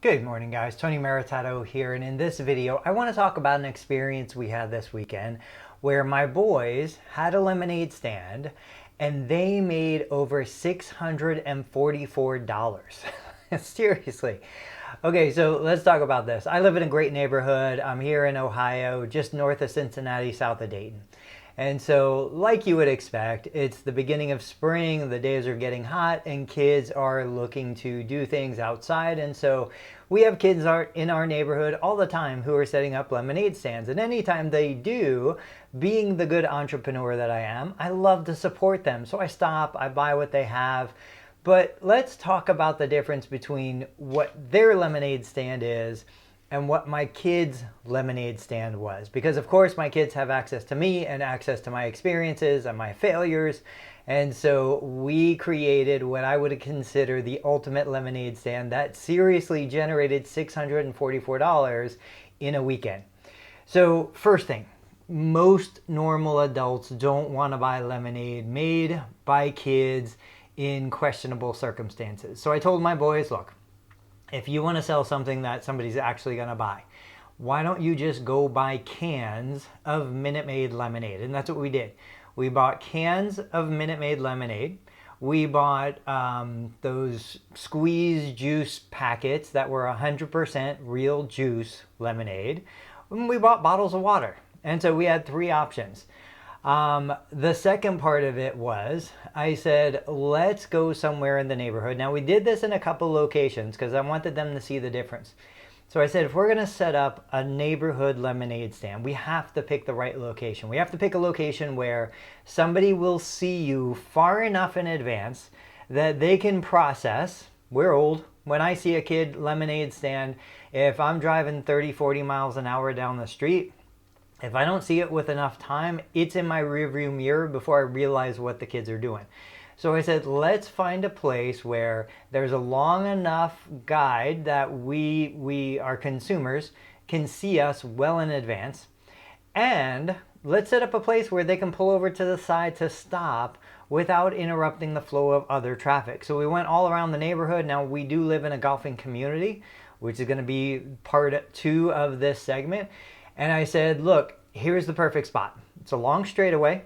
Good morning, guys. Tony Maritato here, and in this video I want to talk about an experience we had this weekend where my boys had a lemonade stand and they made over $644. Seriously. Okay, so let's talk about this. I live in a great neighborhood. I'm here in Ohio, just north of Cincinnati, south of Dayton. And so, like you would expect, it's the beginning of spring, the days are getting hot, and kids are looking to do things outside. And so we have kids in our neighborhood all the time who are setting up lemonade stands. And anytime they do, being the good entrepreneur that I am, I love to support them. So I stop, I buy what they have. But let's talk about the difference between what their lemonade stand is and what my kids' lemonade stand was. Because of course my kids have access to me and access to my experiences and my failures. And so we created what I would consider the ultimate lemonade stand that seriously generated $644 in a weekend. So first thing, most normal adults don't want to buy lemonade made by kids in questionable circumstances. So I told my boys, look, if you want to sell something that somebody's actually going to buy, why don't you just go buy cans of Minute Maid lemonade? And that's what we did. We bought cans of Minute Maid lemonade. We bought those squeeze juice packets that were 100% real juice lemonade. And we bought bottles of water. And so we had three options. The second part of it was, I said, let's go somewhere in the neighborhood. Now we did this in a couple locations because I wanted them to see the difference. So I said, if we're going to set up a neighborhood lemonade stand, we have to pick the right location. We have to pick a location where somebody will see you far enough in advance that they can process. We're old. When I see a kid lemonade stand, if I'm driving 30, 40 miles an hour down the street, if I don't see it with enough time, it's in my rearview mirror before I realize what the kids are doing. So I said, let's find a place where there's a long enough guide that we our consumers can see us well in advance. And let's set up a place where they can pull over to the side to stop without interrupting the flow of other traffic. So we went all around the neighborhood. Now we do live in a golfing community, which is going to be part 2 of this segment. And I said, look, here's the perfect spot. It's a long straightaway,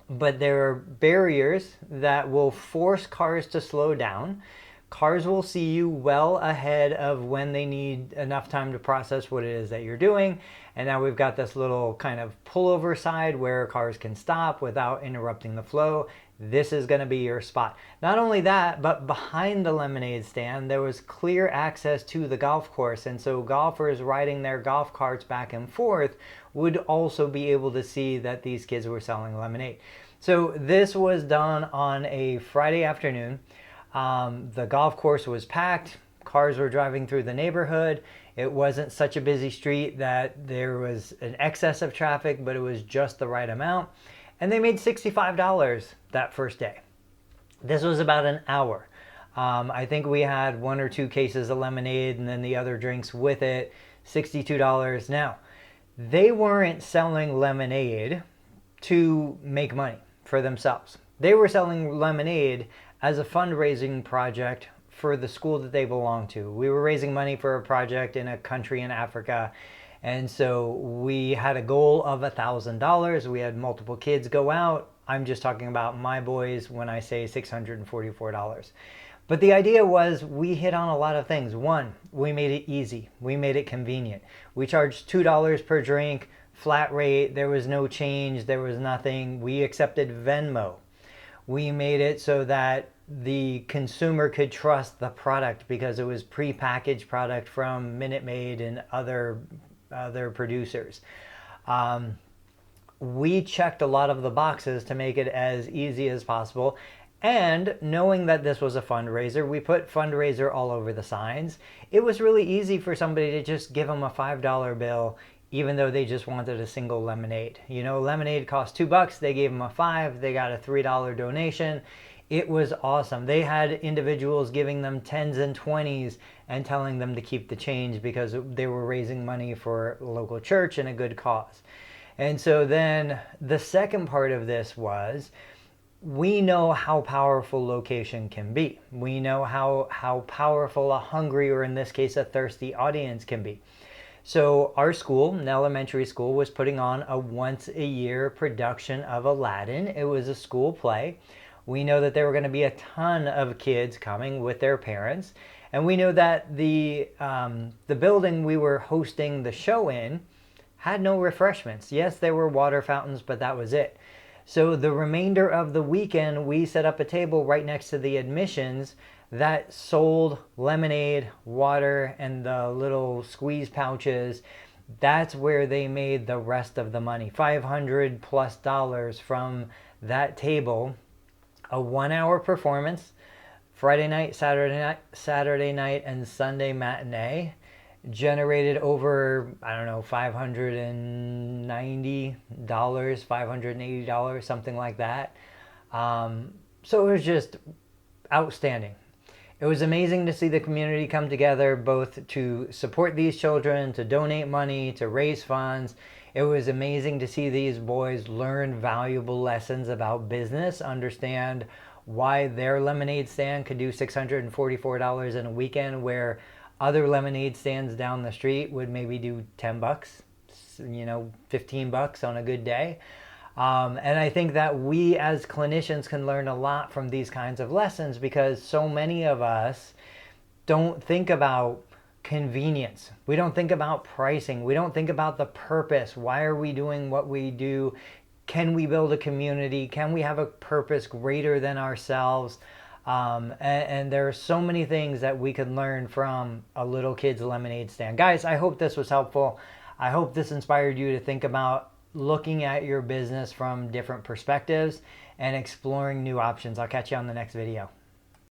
but there are barriers that will force cars to slow down. Cars will see you well ahead of when they need enough time to process what it is that you're doing. And now we've got this little kind of pullover side where cars can stop without interrupting the flow. This is going to be your spot. Not only that, but behind the lemonade stand, there was clear access to the golf course. And so golfers riding their golf carts back and forth would also be able to see that these kids were selling lemonade. So this was done on a Friday afternoon. The golf course was packed. Cars were driving through the neighborhood. It wasn't such a busy street that there was an excess of traffic, but it was just the right amount. And they made $65 that first day. This was about an hour. I think we had 1 or 2 cases of lemonade and then the other drinks with it, $62. Now, they weren't selling lemonade to make money for themselves. They were selling lemonade as a fundraising project for the school that they belong to. We were raising money for a project in a country in Africa. And so we had a goal of $1,000. We had multiple kids go out. I'm just talking about my boys when I say $644. But the idea was we hit on a lot of things. One, we made it easy. We made it convenient. We charged $2 per drink, flat rate. There was no change. There was nothing. We accepted Venmo. We made it so that the consumer could trust the product because it was pre-packaged product from Minute Maid and other producers. We checked a lot of the boxes to make it as easy as possible. And knowing that this was a fundraiser, we put fundraiser all over the signs. It was really easy for somebody to just give them a $5 bill, even though they just wanted a single lemonade. You know, lemonade cost $2. They gave them a $5. They got a $3 donation. It was awesome. They had individuals giving them 10s and 20s and telling them to keep the change because they were raising money for a local church and a good cause. And so then the second part of this was we know how powerful location can be. We know how powerful a hungry, or in this case, a thirsty audience can be. So our school, an elementary school, was putting on a once-a-year production of Aladdin. It was a school play. We know that there were going to be a ton of kids coming with their parents. And we know that the building we were hosting the show in had no refreshments. Yes, there were water fountains, but that was it. So the remainder of the weekend, we set up a table right next to the admissions that sold lemonade, water, and the little squeeze pouches. That's where they made the rest of the money. $500+ from that table. A 1-hour performance, Friday night, Saturday night, and Sunday matinee, generated over, I don't know, $590, $580, something like that. So it was just outstanding. It was amazing to see the community come together, both to support these children, to donate money, to raise funds. It was amazing to see these boys learn valuable lessons about business, understand why their lemonade stand could do $644 in a weekend, where other lemonade stands down the street would maybe do $10, $15 on a good day. And I think that we as clinicians can learn a lot from these kinds of lessons, because so many of us don't think about convenience. We don't think about pricing. We don't think about the purpose. Why are we doing what we do? Can we build a community? Can we have a purpose greater than ourselves? And there are so many things that we can learn from a little kid's lemonade stand. Guys, I hope this was helpful. I hope this inspired you to think about looking at your business from different perspectives and exploring new options. I'll catch you on the next video.